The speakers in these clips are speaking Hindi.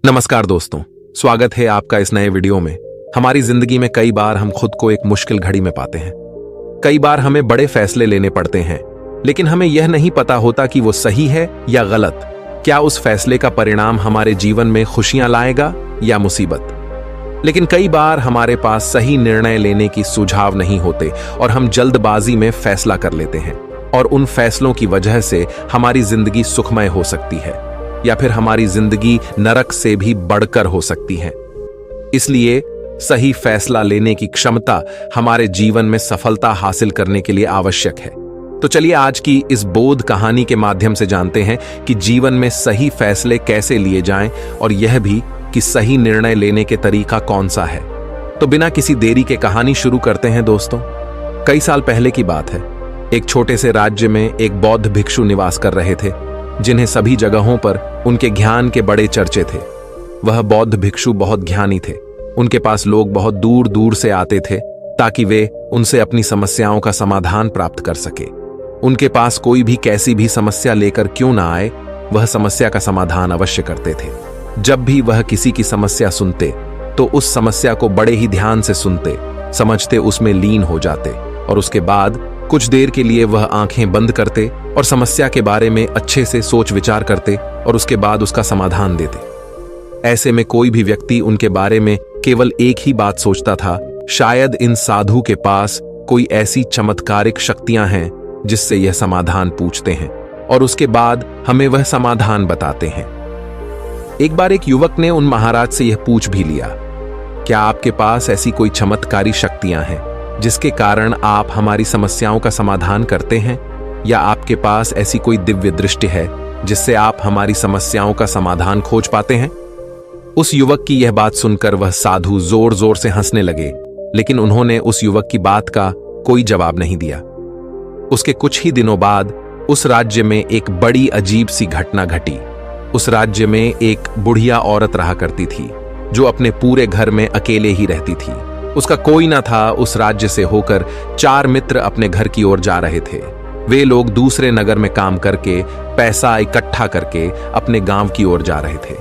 नमस्कार दोस्तों, स्वागत है आपका इस नए वीडियो में। हमारी जिंदगी में कई बार हम खुद को एक मुश्किल घड़ी में पाते हैं। कई बार हमें बड़े फैसले लेने पड़ते हैं, लेकिन हमें यह नहीं पता होता कि वो सही है या गलत। क्या उस फैसले का परिणाम हमारे जीवन में खुशियां लाएगा या मुसीबत। लेकिन कई बार हमारे पास सही निर्णय लेने की सुझाव नहीं होते और हम जल्दबाजी में फैसला कर लेते हैं, और उन फैसलों की वजह से हमारी जिंदगी सुखमय हो सकती है या फिर हमारी जिंदगी नरक से भी बढ़कर हो सकती है। इसलिए सही फैसला लेने की क्षमता हमारे जीवन में सफलता हासिल करने के लिए आवश्यक है। तो चलिए आज की इस बोध कहानी के माध्यम से जानते हैं कि जीवन में सही फैसले कैसे लिए जाएं, और यह भी कि सही निर्णय लेने के तरीका कौन सा है। तो बिना किसी देरी के कहानी शुरू करते हैं दोस्तों। कई साल पहले की बात है। एक छोटे से राज्य में एक बौद्ध भिक्षु निवास कर रहे थे, जिन्हें सभी जगहों पर उनके ज्ञान के बड़े चर्चे थे। वह बौद्ध भिक्षु बहुत ज्ञानी थे। उनके पास लोग बहुत दूर दूर से आते थे ताकि वे उनसे अपनी समस्याओं का समाधान प्राप्त कर सके। उनके पास कोई भी कैसी भी समस्या लेकर क्यों ना आए, वह समस्या का समाधान अवश्य करते थे। जब भी वह किसी की समस्या सुनते तो उस समस्या को बड़े ही ध्यान से सुनते, समझते, उसमें लीन हो जाते, और उसके बाद कुछ देर के लिए वह आंखें बंद करते और समस्या के बारे में अच्छे से सोच विचार करते और उसके बाद उसका समाधान देते। ऐसे में कोई भी व्यक्ति उनके बारे में केवल एक ही बात सोचता था, शायद इन साधु के पास कोई ऐसी चमत्कारिक शक्तियां हैं जिससे यह समाधान पूछते हैं और उसके बाद हमें वह समाधान बताते हैं। एक बार एक युवक ने उन महाराज से यह पूछ भी लिया, क्या आपके पास ऐसी कोई चमत्कारी शक्तियां हैं जिसके कारण आप हमारी समस्याओं का समाधान करते हैं, या आपके पास ऐसी कोई दिव्य दृष्टि है जिससे आप हमारी समस्याओं का समाधान खोज पाते हैं। उस युवक की यह बात सुनकर वह साधु जोर जोर से हंसने लगे, लेकिन उन्होंने उस युवक की बात का कोई जवाब नहीं दिया। उसके कुछ ही दिनों बाद उस राज्य में एक बड़ी अजीब सी घटना घटी। उस राज्य में एक बुढ़िया औरत रहा करती थी, जो अपने पूरे घर में अकेले ही रहती थी। उसका कोई ना था। उस राज्य से होकर 4 मित्र अपने घर की ओर जा रहे थे। वे लोग दूसरे नगर में काम करके पैसा इकट्ठा करके अपने गांव की ओर जा रहे थे।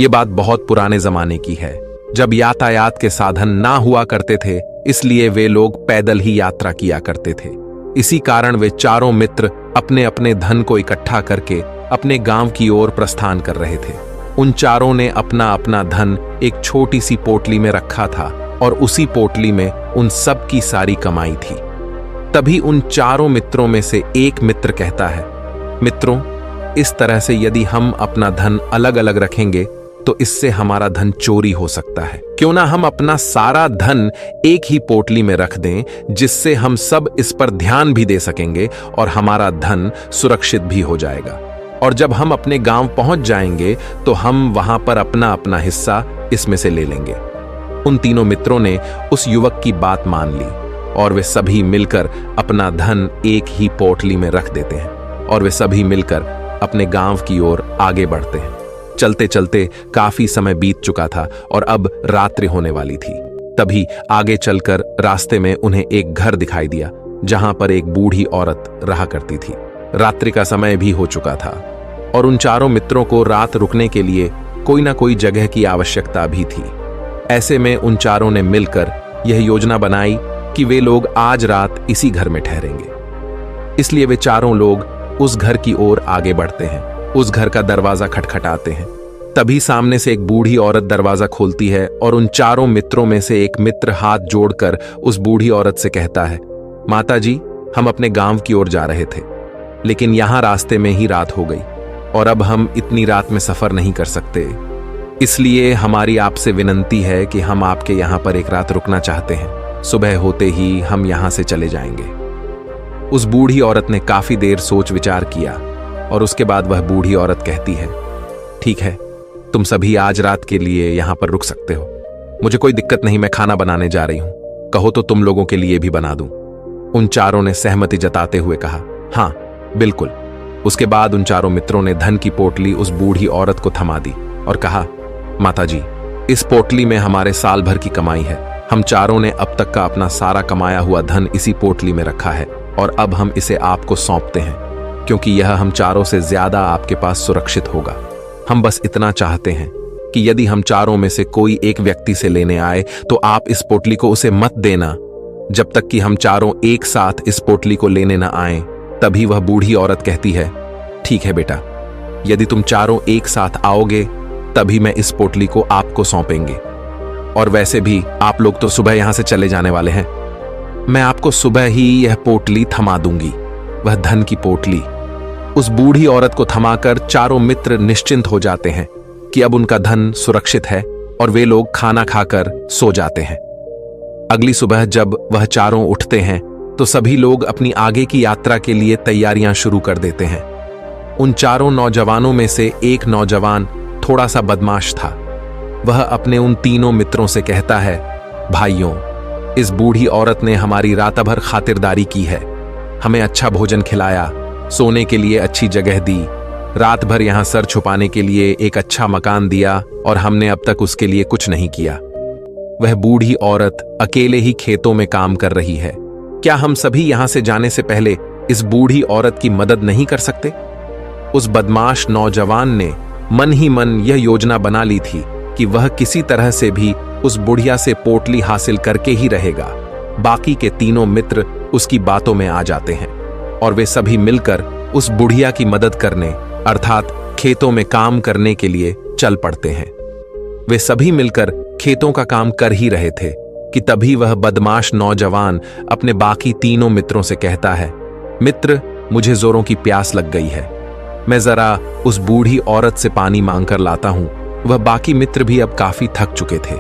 ये बात बहुत पुराने जमाने की है, जब यातायात के साधन ना हुआ करते थे, इसलिए वे लोग पैदल ही यात्रा किया करते थे। इसी कारण वे चारों मित्र अपने अपने धन को इकट्ठा करके अपने गांव की ओर प्रस्थान कर रहे थे। उन चारों ने अपना अपना धन एक छोटी सी पोटली में रखा था और उसी पोटली में उन सब की सारी कमाई थी। तभी उन चारों मित्रों में से एक मित्र कहता है, मित्रों, इस तरह से यदि हम अपना धन अलग अलग रखेंगे तो इससे हमारा धन चोरी हो सकता है। क्यों ना हम अपना सारा धन एक ही पोटली में रख दें, जिससे हम सब इस पर ध्यान भी दे सकेंगे और हमारा धन सुरक्षित भी हो जाएगा। और जब हम अपने गांव पहुंच जाएंगे तो हम वहां पर अपना अपना हिस्सा इसमें से ले लेंगे। उन तीनों मित्रों ने उस युवक की बात मान ली और वे सभी मिलकर अपना धन एक ही पोटली में रख देते हैं और वे सभी मिलकर अपने गांव की ओर आगे बढ़ते हैं। चलते चलते काफी समय बीत चुका था और अब रात्रि होने वाली थी। तभी आगे चलकर रास्ते में उन्हें एक घर दिखाई दिया, जहां पर एक बूढ़ी औरत रहा करती थी। रात्रि का समय भी हो चुका था और उन चारों मित्रों को रात रुकने के लिए कोई ना कोई जगह की आवश्यकता भी थी। ऐसे में उन चारों ने मिलकर यह योजना बनाई कि वे लोग आज रात इसी घर में ठहरेंगे। इसलिए वे चारों लोग उस घर की ओर आगे बढ़ते हैं। उस घर का दरवाजा खटखटाते हैं। तभी सामने से एक बूढ़ी औरत दरवाजा खोलती है और उन चारों मित्रों में से एक मित्र हाथ जोड़कर उस बूढ़ी औरत से कहता है, माता जी, हम अपने गांव की ओर जा रहे थे, लेकिन यहां रास्ते में ही रात हो गई और अब हम इतनी रात में सफर नहीं कर सकते। इसलिए हमारी आपसे विनंती है कि हम आपके यहां पर एक रात रुकना चाहते हैं। सुबह होते ही हम यहां से चले जाएंगे। उस बूढ़ी औरत ने काफी देर सोच विचार किया और उसके बाद वह बूढ़ी औरत कहती है, ठीक है, तुम सभी आज रात के लिए यहां पर रुक सकते हो। मुझे कोई दिक्कत नहीं, मैं खाना बनाने जा रही हूं। कहो तो तुम लोगों के लिए भी बना दूं। उन चारों ने सहमति जताते हुए कहा, हाँ बिल्कुल। उसके बाद उन चारों मित्रों ने धन की पोटली उस बूढ़ी औरत को थमा दी और कहा, माता जी, इस पोटली में हमारे साल भर की कमाई है। हम चारों ने अब तक का अपना सारा कमाया हुआ धन इसी पोटली में रखा है और अब हम इसे आपको सौंपते हैं, क्योंकि यह हम चारों से ज्यादा आपके पास सुरक्षित होगा। हम बस इतना चाहते हैं कि यदि हम चारों में से कोई एक व्यक्ति से लेने आए तो आप इस पोटली को उसे मत देना जब तक कि हम चारों एक साथ इस पोटली को लेने न आए। तभी वह बूढ़ी औरत कहती है, ठीक है बेटा, यदि तुम चारों एक साथ आओगे तभी मैं इस पोटली को आपको सौंपेंगे। और वैसे भी आप लोग तो सुबह यहां से चले जाने वाले हैं। मैं आपको सुबह ही यह पोटली थमा दूंगी, वह धन की पोटली। उस बूढ़ी औरत को थमाकर चारों मित्र निश्चिंत हो जाते हैं कि अब उनका धन सुरक्षित है और वे लोग खाना खाकर सो जाते हैं। अगली सुबह जब वह चारों उठते हैं तो सभी लोग अपनी आगे की यात्रा के लिए तैयारियां शुरू कर देते हैं। उन चारों नौजवानों में से एक नौजवान थोड़ा सा बदमाश था। वह अपने उन तीनों मित्रों से कहता है, भाइयों, इस बूढ़ी औरत ने हमारी रात भर खातिरदारी की है, हमें अच्छा भोजन खिलाया, सोने के लिए अच्छी जगह दी, रात भर यहां सर छुपाने के लिए एक अच्छा मकान दिया और हमने अब तक उसके लिए कुछ नहीं किया। वह बूढ़ी औरत अकेले ही खेतों में काम कर रही है। क्या हम सभी यहां से जाने से पहले इस बूढ़ी औरत की मदद नहीं कर सकते? उस बदमाश नौजवान ने मन ही मन यह योजना बना ली थी कि वह किसी तरह से भी उस बुढ़िया से पोटली हासिल करके ही रहेगा। बाकी के तीनों मित्र उसकी बातों में आ जाते हैं और वे सभी मिलकर उस बुढ़िया की मदद करने अर्थात खेतों में काम करने के लिए चल पड़ते हैं। वे सभी मिलकर खेतों का काम कर ही रहे थे कि तभी वह बदमाश नौजवान अपने बाकी तीनों मित्रों से कहता है, मित्र, मुझे जोरों की प्यास लग गई है, मैं जरा उस बूढ़ी औरत से पानी मांगकर लाता हूं। वह बाकी मित्र भी अब काफी थक चुके थे,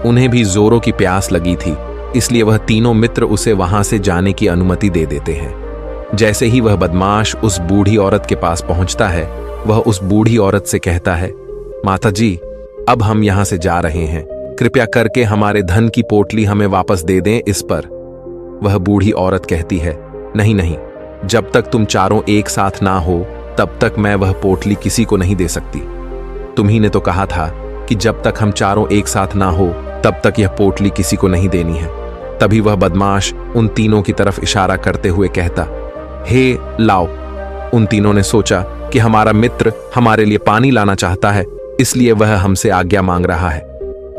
उन्हें भी जोरों की प्यास लगी थी, इसलिए वह तीनों मित्र उसे वहां से जाने की अनुमति दे देते हैं। जैसे ही वह बदमाश उस बूढ़ी औरत के पास पहुंचता है, वह उस बूढ़ी औरत से कहता है, माता जी, अब हम यहां से जा रहे हैं, कृपया करके हमारे धन की पोटली हमें वापस दे दें। इस पर वह बूढ़ी औरत कहती है, नहीं नहीं, जब तक तुम चारों एक साथ ना हो तब तक मैं वह पोटली किसी को नहीं दे सकती। तुम्ही ने तो कहा था कि जब तक हम चारों एक साथ ना हो तब तक यह पोटली किसी को नहीं देनी है। तभी वह बदमाश उन तीनों की तरफ इशारा करते हुए कहता, हे लाओ। उन तीनों ने सोचा कि हमारा मित्र हमारे लिए पानी लाना चाहता है, इसलिए वह हमसे आज्ञा मांग रहा है।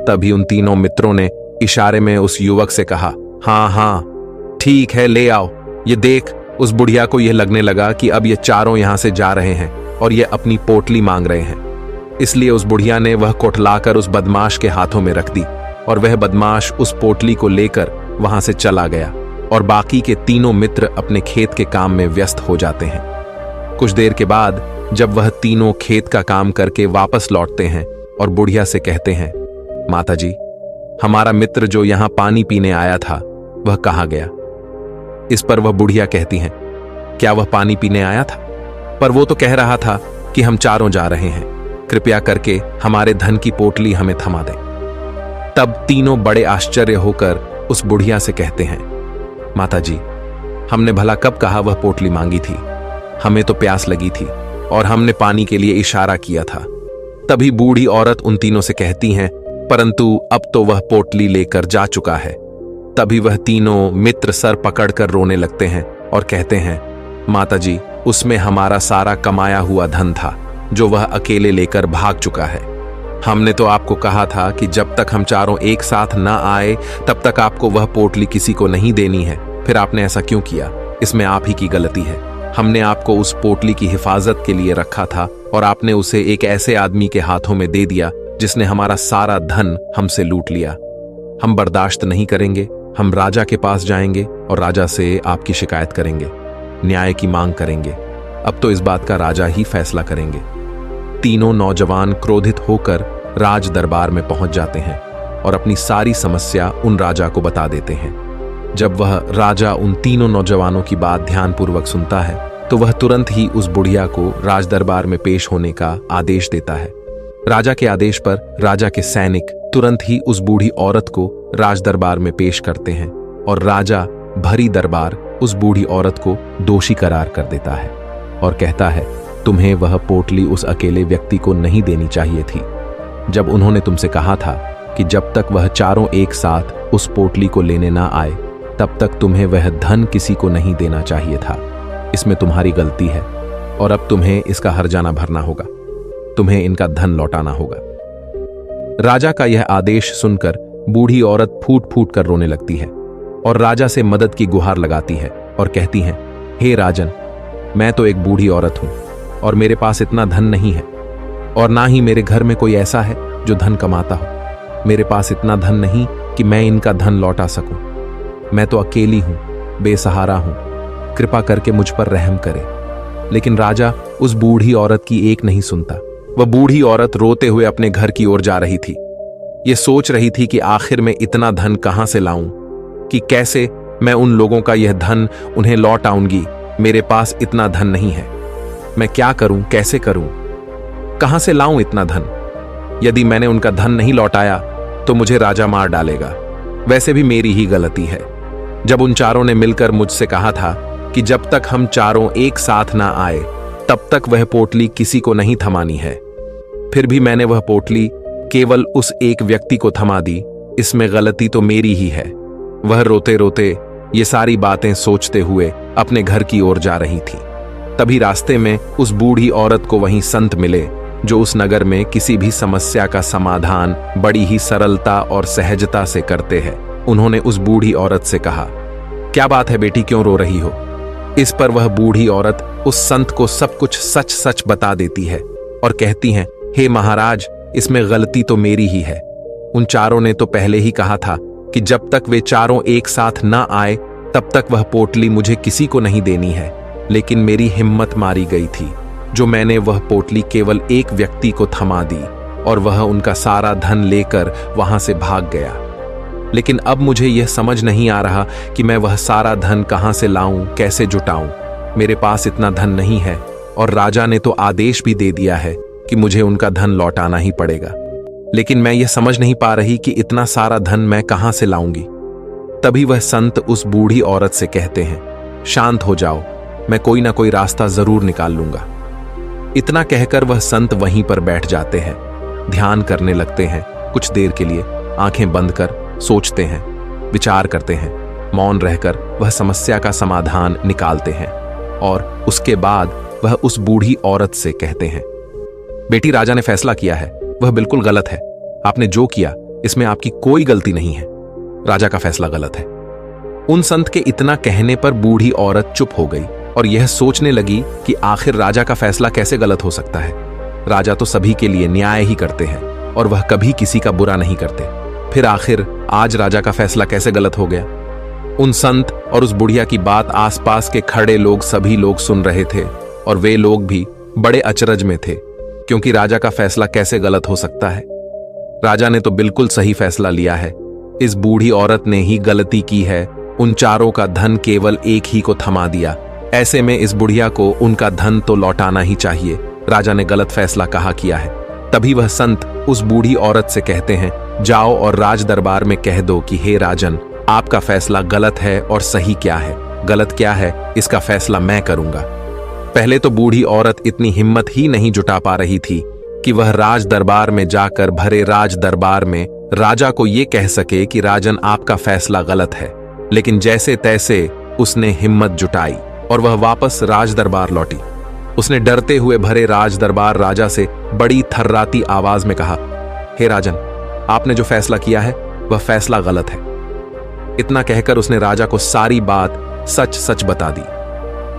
तभी उन तीनों मित्रों ने इशारे में उस युवक से कहा, हाँ हाँ ठीक है, ले आओ। ये देख, उस बुढ़िया को यह लगने लगा कि अब ये चारों यहां से जा रहे हैं और ये अपनी पोटली मांग रहे हैं, इसलिए उस बुढ़िया ने वह कोटलाकर उस बदमाश के हाथों में रख दी और वह बदमाश उस पोटली को लेकर वहां से चला गया और बाकी के तीनों मित्र अपने खेत के काम में व्यस्त हो जाते हैं। कुछ देर के बाद जब वह तीनों खेत का काम करके वापस लौटते हैं और बुढ़िया से कहते हैं, माता जी, हमारा मित्र जो यहां पानी पीने आया था वह कहाँ गया? इस पर वह बुढ़िया कहती हैं, क्या वह पानी पीने आया था? पर वो तो कह रहा था कि हम चारों जा रहे हैं, कृपया करके हमारे धन की पोटली हमें थमा दें। तब तीनों बड़े आश्चर्य होकर उस बुढ़िया से कहते हैं, माता जी, हमने भला कब कहा वह पोटली मांगी थी? हमें तो प्यास लगी थी और हमने पानी के लिए इशारा किया था। तभी बूढ़ी औरत उन तीनों से कहती हैं, परंतु अब तो वह पोटली लेकर जा चुका है। तभी वह तीनों मित्र सर पकड़कर रोने लगते हैं और कहते हैं, माता जी, उसमें हमारा सारा कमाया हुआ धन था जो वह अकेले लेकर भाग चुका है। हमने तो आपको कहा था कि जब तक हम चारों एक साथ ना आए तब तक आपको वह पोटली किसी को नहीं देनी है, फिर आपने ऐसा क्यों किया? इसमें आप ही की गलती है। हमने आपको उस पोटली की हिफाजत के लिए रखा था और आपने उसे एक ऐसे आदमी के हाथों में दे दिया जिसने हमारा सारा धन हमसे लूट लिया। हम बर्दाश्त नहीं करेंगे, हम राजा के पास जाएंगे और राजा से आपकी शिकायत करेंगे, न्याय की मांग करेंगे। अब तो इस बात का राजा ही फैसला करेंगे। तीनों नौजवान क्रोधित होकर राज दरबार में पहुंच जाते हैं और अपनी सारी समस्या उन राजा को बता देते हैं। जब वह राजा उन तीनों नौजवानों की बात ध्यानपूर्वक सुनता है तो वह तुरंत ही उस बुढ़िया को राज दरबार में पेश होने का आदेश देता है। राजा के आदेश पर राजा के सैनिक तुरंत ही उस बूढ़ी औरत को राज दरबार में पेश करते हैं और राजा भरी दरबार उस बूढ़ी औरत को दोषी करार कर देता है और कहता है, तुम्हें वह पोटली उस अकेले व्यक्ति को नहीं देनी चाहिए थी। जब उन्होंने तुमसे कहा था कि जब तक वह चारों एक साथ उस पोटली को लेने ना आए तब तक तुम्हें वह धन किसी को नहीं देना चाहिए था। इसमें तुम्हारी गलती है और अब तुम्हें इसका हर्जाना भरना होगा, तुम्हें इनका धन लौटाना होगा। राजा का यह आदेश सुनकर बूढ़ी औरत फूट फूट कर रोने लगती है और राजा से मदद की गुहार लगाती है और कहती हैं, हे राजन, मैं तो एक बूढ़ी औरत हूं और मेरे पास इतना धन नहीं है और ना ही मेरे घर में कोई ऐसा है जो धन कमाता हो। मेरे पास इतना धन नहीं कि मैं इनका धन लौटा सकूं। मैं तो अकेली हूं, बेसहारा हूं, कृपा करके मुझ पर रहम करे। लेकिन राजा उस बूढ़ी औरत की एक नहीं सुनता। वह बूढ़ी औरत रोते हुए अपने घर की ओर जा रही थी। ये सोच रही थी कि आखिर मैं इतना धन कहां से लाऊं, कि कैसे मैं उन लोगों का यह धन उन्हें लौट आऊंगी। मेरे पास इतना धन नहीं है। मैं क्या करूं, कैसे करूं, कहां से लाऊं इतना धन? यदि मैंने उनका धन नहीं लौटाया तो मुझे राजा मार डालेगा। वैसे भी मेरी ही गलती है। जब उन चारों ने मिलकर मुझसे कहा था कि जब तक हम चारों एक साथ ना आए तब तक वह पोटली किसी को नहीं थमानी है, फिर भी मैंने वह पोटली केवल उस एक व्यक्ति को थमा दी। इसमें गलती तो मेरी ही है। वह रोते रोते ये सारी बातें सोचते हुए अपने घर की ओर जा रही थी। तभी रास्ते में उस बूढ़ी औरत को वहीं संत मिले जो उस नगर में किसी भी समस्या का समाधान बड़ी ही सरलता और सहजता से करते हैं। उन्होंने उस बूढ़ी औरत से कहा, क्या बात है बेटी, क्यों रो रही हो? इस पर वह बूढ़ी औरत उस संत को सब कुछ सच सच बता देती है और कहती हैं, हे महाराज, इसमें गलती तो मेरी ही है। उन चारों ने तो पहले ही कहा था कि जब तक वे चारों एक साथ ना आए तब तक वह पोटली मुझे किसी को नहीं देनी है। लेकिन मेरी हिम्मत मारी गई थी जो मैंने वह पोटली केवल एक व्यक्ति को थमा दी और वह उनका सारा धन लेकर वहां से भाग गया। लेकिन अब मुझे यह समझ नहीं आ रहा कि मैं वह सारा धन कहां से लाऊं, कैसे जुटाऊं। मेरे पास इतना धन नहीं है और राजा ने तो आदेश भी दे दिया है कि मुझे उनका धन लौटाना ही पड़ेगा। लेकिन मैं यह समझ नहीं पा रही कि इतना सारा धन मैं कहां से लाऊंगी। तभी वह संत उस बूढ़ी औरत से कहते हैं, शांत हो जाओ, मैं कोई ना कोई रास्ता जरूर निकाल लूंगा। इतना कहकर वह संत वहीं पर बैठ जाते हैं, ध्यान करने लगते हैं। कुछ देर के लिए आंखें बंद कर सोचते हैं, विचार करते हैं। मौन रहकर वह समस्या का समाधान निकालते हैं और उसके बाद वह उस बूढ़ी औरत से कहते हैं, बेटी, राजा ने फैसला किया है, वह बिल्कुल गलत है। आपने जो किया इसमें आपकी कोई गलती नहीं है। राजा का फैसला गलत है। उन संत के इतना कहने पर बूढ़ी औरत चुप हो गई और यह सोचने लगी कि आखिर राजा का फैसला कैसे गलत हो सकता है। राजा तो सभी के लिए न्याय ही करते हैं और वह कभी किसी का बुरा नहीं करते। फिर आखिर आज राजा का फैसला कैसे गलत हो गया? उन संत और उस बुढ़िया की बात आसपास के खड़े लोग सभी लोग सुन रहे थे और वे लोग भी बड़े अचरज में थे, क्योंकि राजा का फैसला कैसे गलत हो सकता है। राजा ने तो बिल्कुल सही फैसला लिया है। इस बूढ़ी औरत ने ही गलती की है, उन चारों का धन केवल एक ही को थमा दिया। ऐसे में इस बुढ़िया को उनका धन तो लौटाना ही चाहिए। राजा ने गलत फैसला कहा किया है। तभी वह संत उस बूढ़ी औरत से कहते हैं, जाओ और राज दरबार में कह दो कि हे राजन, आपका फैसला गलत है और सही क्या है, गलत क्या है, इसका फैसला मैं करूंगा। पहले तो बूढ़ी औरत इतनी हिम्मत ही नहीं जुटा पा रही थी कि वह राज दरबार में जाकर भरे राज दरबार में राजा को यह कह सके कि राजन, आपका फैसला गलत है। लेकिन जैसे तैसे उसने हिम्मत जुटाई और वह वापस राज दरबार लौटी। उसने डरते हुए भरे राज दरबार राजा से बड़ी थर्राती आवाज में कहा, हे राजन, आपने जो फैसला किया है वह फैसला गलत है। इतना कहकर उसने राजा को सारी बात सच सच बता दी।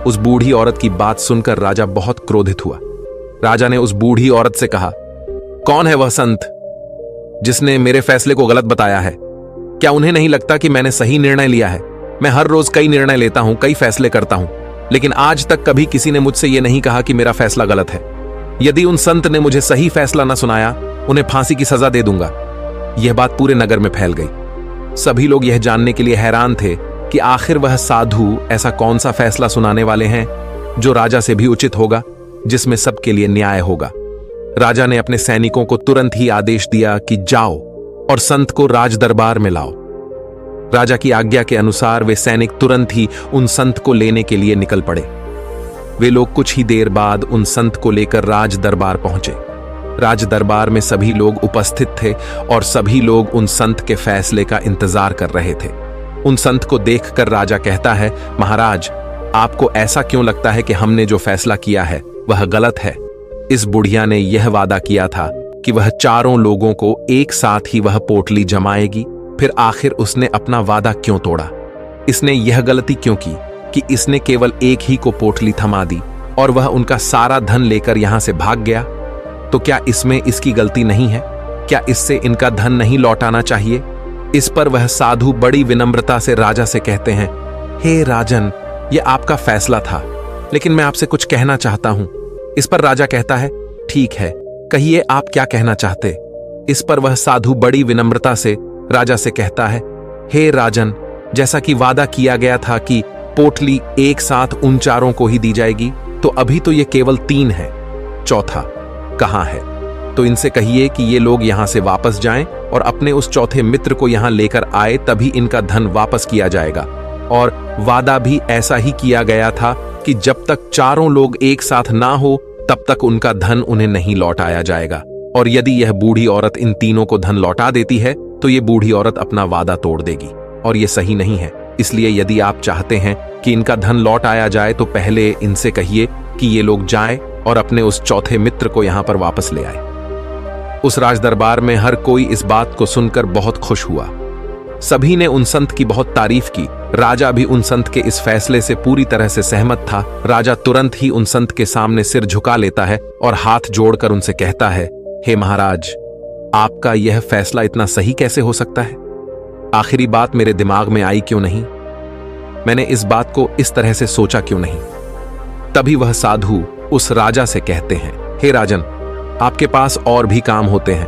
उस बूढ़ी औरत की बात सुनकर राजा बहुत क्रोधित हुआ। राजा ने उस बूढ़ी औरत से कहा, कौन है वह संत जिसने मेरे फैसले को गलत बताया है? क्या उन्हें नहीं लगता कि मैंने सही निर्णय लिया है? मैं हर रोज कई निर्णय लेता हूं, कई फैसले करता हूं, लेकिन आज तक कभी किसी ने मुझसे यह नहीं कहा कि मेरा फैसला गलत है। यदि उन संत ने मुझे सही फैसला न सुनाया, उन्हें फांसी की सजा दे दूंगा। यह बात पूरे नगर में फैल गई। सभी लोग यह जानने के लिए हैरान थे कि आखिर वह साधु ऐसा कौन सा फैसला सुनाने वाले हैं जो राजा से भी उचित होगा, जिसमें सबके लिए न्याय होगा। राजा ने अपने सैनिकों को तुरंत ही आदेश दिया कि जाओ और संत को राज दरबार में लाओ। राजा की आज्ञा के अनुसार वे सैनिक तुरंत ही उन संत को लेने के लिए निकल पड़े। वे लोग कुछ ही देर बाद उन संत को लेकर राज दरबार पहुंचे। राज दरबार में सभी लोग उपस्थित थे और सभी लोग उन संत के फैसले का इंतजार कर रहे थे। उन संत को देखकर राजा कहता है, महाराज, आपको ऐसा क्यों लगता है कि हमने जो फैसला किया है वह गलत है? इस बुढ़िया ने यह वादा किया था कि वह चारों लोगों को एक साथ ही वह पोटली जमाएगी। फिर आखिर उसने अपना वादा क्यों तोड़ा? इसने यह गलती क्यों की कि इसने केवल एक ही को पोटली थमा दी और वह उनका सारा धन लेकर यहां से भाग गया? तो क्या इसमें इसकी गलती नहीं है? क्या इससे इनका धन नहीं लौटाना चाहिए? इस पर वह साधु बड़ी विनम्रता से राजा से कहते हैं, हे राजन, यह आपका फैसला था, लेकिन मैं आपसे कुछ कहना चाहता हूं। इस पर राजा कहता है, ठीक है, कहिए आप क्या कहना चाहते। इस पर वह साधु बड़ी विनम्रता से राजा से कहता है, हे राजन, जैसा कि वादा किया गया था कि पोटली एक साथ उन चारों को ही दी जाएगी, तो अभी तो ये केवल 3 है, चौथा कहां है? तो इनसे कहिए कि ये लोग यहां से वापस जाएं और अपने उस चौथे मित्र को यहां लेकर आए, तभी इनका धन वापस किया जाएगा। और वादा भी ऐसा ही किया गया था कि जब तक चारों लोग एक साथ ना हो तब तक उनका धन उन्हें नहीं लौटाया जाएगा। और यदि यह बूढ़ी औरत इन तीनों को धन लौटा देती है तो ये बूढ़ी औरत अपना वादा तोड़ देगी, और ये सही नहीं है। इसलिए यदि आप चाहते हैं कि इनका धन लौट आया जाए तो पहले इनसे कहिए कि ये लोग जाएं और अपने उस चौथे मित्र को यहां पर वापस ले आए। उस राजदरबार में हर कोई इस बात को सुनकर बहुत खुश हुआ। सभी ने उन संत की बहुत तारीफ की। राजा भी उन संत के इस फैसले से पूरी तरह से सहमत था। राजा तुरंत ही उन संत के सामने सिर झुका लेता है और हाथ जोड़कर उनसे कहता है, हे महाराज, आपका यह फैसला इतना सही कैसे हो सकता है? आखिरी बात मेरे दिमाग में आई क्यों नहीं? मैंने इस बात को इस तरह से सोचा क्यों नहीं? तभी वह साधु उस राजा से कहते हैं, हे राजन, आपके पास और भी काम होते हैं।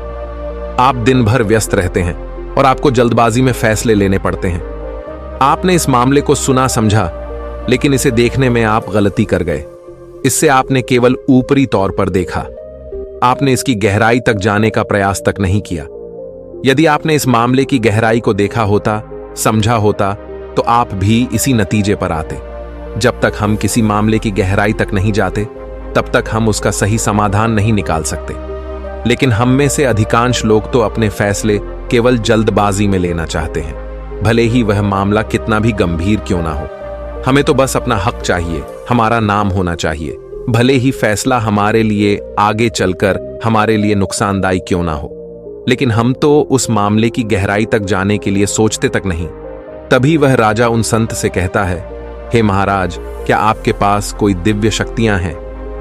आप दिन भर व्यस्त रहते हैं और आपको जल्दबाजी में फैसले लेने पड़ते हैं। आपने इस मामले को सुना समझा, लेकिन इसे देखने में आप गलती कर गए। इससे आपने केवल ऊपरी तौर पर देखा। आपने इसकी गहराई तक जाने का प्रयास तक नहीं किया। यदि आपने इस मामले की गहराई को देखा होता, समझा होता, तो आप भी इसी नतीजे पर आते। जब तक हम किसी मामले की गहराई तक नहीं जाते, तब तक हम उसका सही समाधान नहीं निकाल सकते। लेकिन हम में से अधिकांश लोग तो अपने फैसले केवल जल्दबाजी में लेना चाहते हैं, भले ही वह मामला कितना भी गंभीर क्यों ना हो। हमें तो बस अपना हक चाहिए, हमारा नाम होना चाहिए, भले ही फैसला हमारे लिए आगे चलकर हमारे लिए नुकसानदायी क्यों ना हो। लेकिन हम तो उस मामले की गहराई तक जाने के लिए सोचते तक नहीं। तभी वह राजा उन संत से कहता है, हे महाराज, क्या आपके पास कोई दिव्य शक्तियां हैं?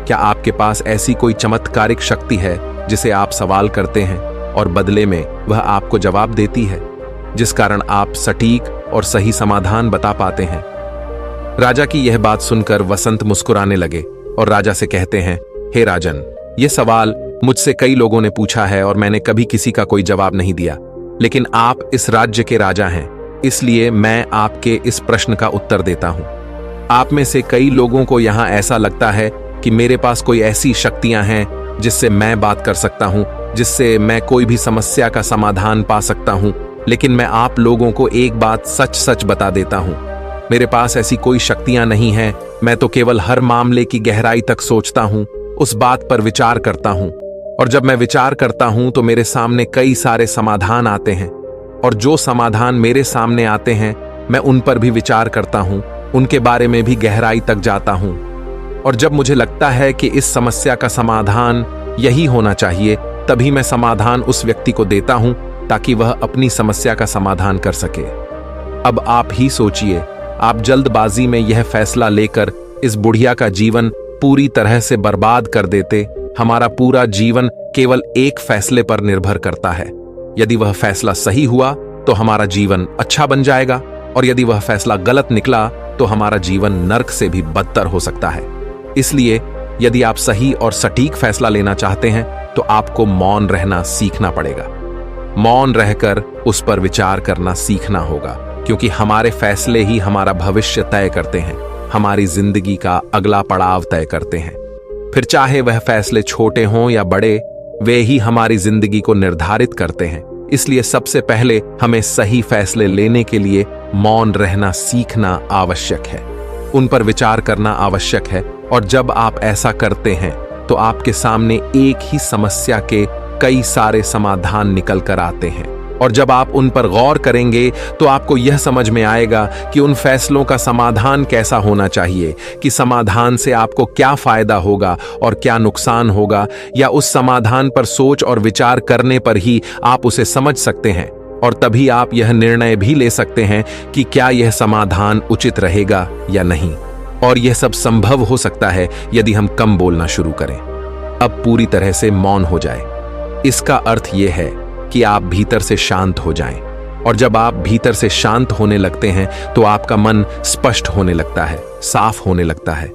क्या आपके पास ऐसी कोई चमत्कारिक शक्ति है जिसे आप सवाल करते हैं और बदले में वह आपको जवाब देती है, जिस कारण आप सटीक और सही समाधान बता पाते हैं? राजा की यह बात सुनकर वसंत मुस्कुराने लगे और राजा से कहते हैं, हे राजन, यह सवाल मुझसे कई लोगों ने पूछा है और मैंने कभी किसी का कोई जवाब नहीं दिया। लेकिन आप इस राज्य के राजा हैं, इसलिए मैं आपके इस प्रश्न का उत्तर देता हूं। आप में से कई लोगों को यहां ऐसा लगता है कि मेरे पास कोई ऐसी शक्तियां हैं जिससे मैं बात कर सकता हूं, जिससे मैं कोई भी समस्या का समाधान पा सकता हूं। लेकिन मैं आप लोगों को एक बात सच सच बता देता हूं, मेरे पास ऐसी कोई शक्तियां नहीं हैं। मैं तो केवल हर मामले की गहराई तक सोचता हूं, उस बात पर विचार करता हूं, और जब मैं विचार करता हूं तो मेरे सामने कई सारे समाधान आते हैं, और जो समाधान मेरे सामने आते हैं मैं उन पर भी विचार करता हूं, उनके बारे में भी गहराई तक जाता हूं। और जब मुझे लगता है कि इस समस्या का समाधान यही होना चाहिए, तभी मैं समाधान उस व्यक्ति को देता हूं ताकि वह अपनी समस्या का समाधान कर सके। अब आप ही सोचिए, आप जल्दबाजी में यह फैसला लेकर इस बुढ़िया का जीवन पूरी तरह से बर्बाद कर देते। हमारा पूरा जीवन केवल एक फैसले पर निर्भर करता है। यदि वह फैसला सही हुआ तो हमारा जीवन अच्छा बन जाएगा, और यदि वह फैसला गलत निकला तो हमारा जीवन नर्क से भी बदतर हो सकता है। इसलिए यदि आप सही और सटीक फैसला लेना चाहते हैं तो आपको मौन रहना सीखना पड़ेगा। मौन रहकर उस पर विचार करना सीखना होगा, क्योंकि हमारे फैसले ही हमारा भविष्य तय करते हैं, हमारी जिंदगी का अगला पड़ाव तय करते हैं। फिर चाहे वह फैसले छोटे हों या बड़े, वे ही हमारी जिंदगी को निर्धारित करते हैं। इसलिए सबसे पहले हमें सही फैसले लेने के लिए मौन रहना सीखना आवश्यक है, उन पर विचार करना आवश्यक है। और जब आप ऐसा करते हैं तो आपके सामने एक ही समस्या के कई सारे समाधान निकल कर आते हैं। और जब आप उन पर गौर करेंगे तो आपको यह समझ में आएगा कि उन फैसलों का समाधान कैसा होना चाहिए, कि समाधान से आपको क्या फायदा होगा और क्या नुकसान होगा, या उस समाधान पर सोच और विचार करने पर ही आप उसे समझ सकते हैं और तभी आप यह निर्णय भी ले सकते हैं कि क्या यह समाधान उचित रहेगा या नहीं। और यह सब संभव हो सकता है यदि हम कम बोलना शुरू करें, अब पूरी तरह से मौन हो जाए। इसका अर्थ यह है कि आप भीतर से शांत हो जाएं, और जब आप भीतर से शांत होने लगते हैं तो आपका मन स्पष्ट होने लगता है, साफ होने लगता है,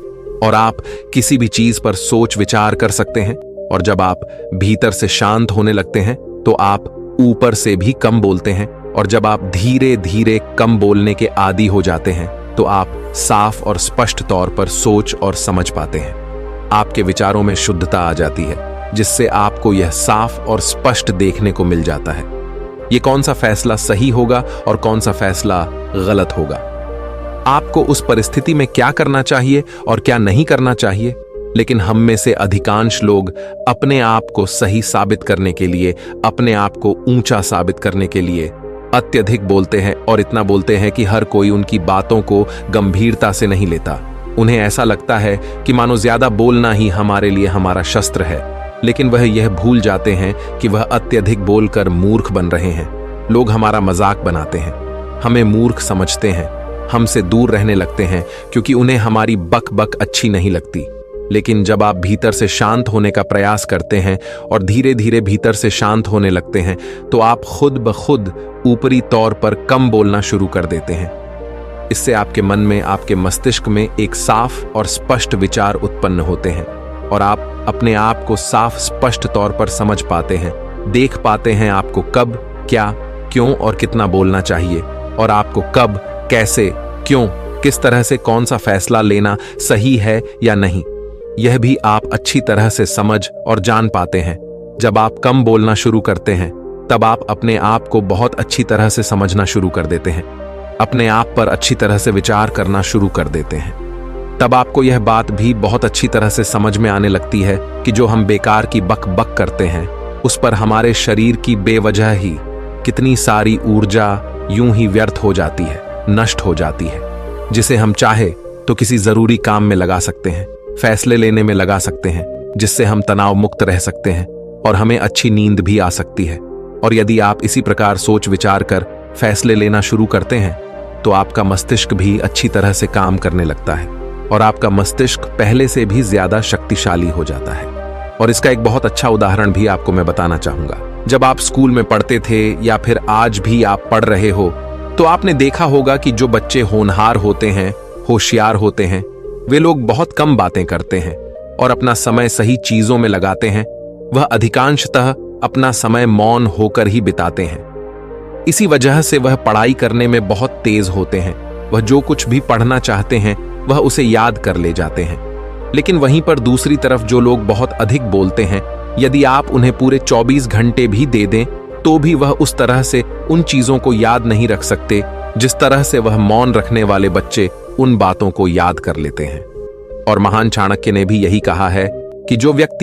और आप किसी भी चीज पर सोच विचार कर सकते हैं। और जब आप भीतर से शांत होने लगते हैं तो आप ऊपर से भी कम बोलते हैं, और जब आप धीरे धीरे कम बोलने के आदी हो जाते हैं तो आप साफ और स्पष्ट तौर पर सोच और समझ पाते हैं। आपके विचारों में शुद्धता आ जाती है, जिससे आपको यह साफ और स्पष्ट देखने को मिल जाता है ये कौन सा फैसला सही होगा और कौन सा फैसला गलत होगा। आपको उस परिस्थिति में क्या करना चाहिए और क्या नहीं करना चाहिए। लेकिन हम में से अधिकांश लोग अपने आप को सही साबित करने के लिए, अपने आप को ऊंचा साबित करने के लिए अत्यधिक बोलते हैं, और इतना बोलते हैं कि हर कोई उनकी बातों को गंभीरता से नहीं लेता। उन्हें ऐसा लगता है कि मानो ज्यादा बोलना ही हमारे लिए हमारा शस्त्र है, लेकिन वह यह भूल जाते हैं कि वह अत्यधिक बोलकर मूर्ख बन रहे हैं। लोग हमारा मजाक बनाते हैं, हमें मूर्ख समझते हैं, हमसे दूर रहने लगते हैं क्योंकि उन्हें हमारी बक बक अच्छी नहीं लगती। लेकिन जब आप भीतर से शांत होने का प्रयास करते हैं और धीरे धीरे भीतर से शांत होने लगते हैं तो आप खुद ब खुद ऊपरी तौर पर कम बोलना शुरू कर देते हैं। इससे आपके मन में, आपके मस्तिष्क में एक साफ और स्पष्ट विचार उत्पन्न होते हैं, और आप अपने आप को साफ स्पष्ट तौर पर समझ पाते हैं, देख पाते हैं आपको कब, क्या, क्यों और कितना बोलना चाहिए, और आपको कब, कैसे, क्यों, किस तरह से कौन सा फैसला लेना सही है या नहीं, यह भी आप अच्छी तरह से समझ और जान पाते हैं। जब आप कम बोलना शुरू करते हैं तब आप अपने आप को बहुत अच्छी तरह से समझना शुरू कर देते हैं, अपने आप पर अच्छी तरह से विचार करना शुरू कर देते हैं। तब आपको यह बात भी बहुत अच्छी तरह से समझ में आने लगती है कि जो हम बेकार की बक बक करते हैं उस पर हमारे शरीर की बेवजह ही कितनी सारी ऊर्जा यूं ही व्यर्थ हो जाती है, नष्ट हो जाती है, जिसे हम चाहे तो किसी जरूरी काम में लगा सकते हैं, फैसले लेने में लगा सकते हैं, जिससे हम तनाव मुक्त रह सकते हैं और हमें अच्छी नींद भी आ सकती है। और यदि आप इसी प्रकार सोच विचार कर फैसले लेना शुरू करते हैं तो आपका मस्तिष्क भी अच्छी तरह से काम करने लगता है और आपका मस्तिष्क पहले से भी ज्यादा शक्तिशाली हो जाता है। और इसका एक बहुत अच्छा उदाहरण भी आपको मैं बताना चाहूंगा। जब आप स्कूल में पढ़ते थे या फिर आज भी आप पढ़ रहे हो तो आपने देखा होगा कि जो बच्चे होनहार होते हैं, होशियार होते हैं, वे लोग बहुत कम बातें करते हैं और अपना समय सही चीजों में लगाते हैं। वह अधिकांशतः अपना समय मौन होकर ही बिताते हैं। इसी वजह से वह पढ़ाई करने में बहुत तेज होते हैं। वह जो कुछ भी पढ़ना चाहते हैं वह उसे याद कर ले जाते हैं। लेकिन वहीं पर दूसरी तरफ जो लोग बहुत अधिक बोलते हैं, यदि आप उन्हें पूरे 24 घंटे भी दे दें तो भी वह उस तरह से उन चीजों को याद नहीं रख सकते जिस तरह से वह मौन रखने वाले बच्चे उन बातों को याद कर लेते हैं। और महान चाणक्य ने भी यही कहा है कि जो व्यक्ति